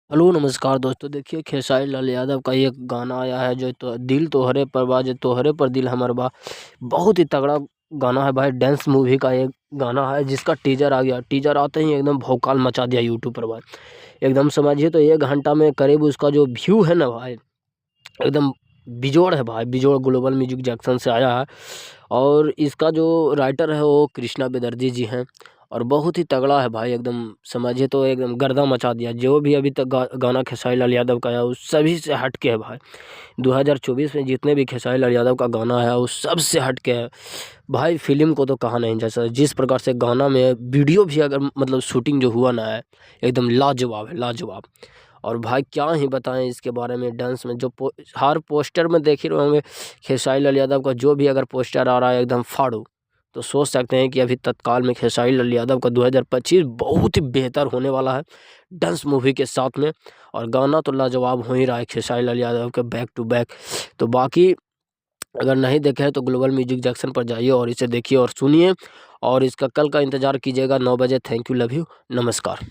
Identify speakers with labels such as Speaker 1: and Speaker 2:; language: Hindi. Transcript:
Speaker 1: हेलो नमस्कार दोस्तों। देखिए खेसारी लाल यादव का एक गाना आया है जो तो दिल तोहरे पर बाजे तोहरे पर दिल हमर बा। बहुत ही तगड़ा गाना है भाई। डांस मूवी का एक गाना है जिसका टीजर आ गया। टीजर आते ही एकदम भौकाल मचा दिया यूट्यूब पर भाई। एकदम समझिए तो 1 घंटा में करीब उसका जो व्यू है ना भाई, एकदम बिजोड़ है भाई। बिजोड़ ग्लोबल म्यूजिक जंक्शन से आया है और इसका जो राइटर है वो कृष्णा बेदर्जी जी हैं और बहुत ही तगड़ा है भाई। एकदम समझिए तो एकदम गर्दा मचा दिया। जो भी अभी तक गाना खेसारी लाल यादव का है उस सभी से हट के है भाई। 2024 में जितने भी खेसारी लाल यादव का गाना है वो सबसे हट के है भाई। फिल्म को तो कहा नहीं जैसा जिस प्रकार से गाना में वीडियो भी अगर मतलब शूटिंग जो हुआ ना है एकदम लाजवाब है, लाजवाब। और भाई क्या ही बताएं इसके बारे में। डांस में जो हर पोस्टर में देख ही रहे होंगे खेसारी लाल यादव का। जो भी अगर पोस्टर आ रहा है एकदम फाड़ो, तो सोच सकते हैं कि अभी तत्काल में खेसारी लाल यादव का 2025 बहुत ही बेहतर होने वाला है डांस मूवी के साथ में। और गाना तो लाजवाब हो ही रहा है खेसारी लाल यादव के बैक टू बैक। तो बाकी अगर नहीं देखे हैं तो ग्लोबल म्यूजिक जंक्शन पर जाइए और इसे देखिए और सुनिए और इसका कल का इंतज़ार कीजिएगा 9 बजे। थैंक यू, लव यू, नमस्कार।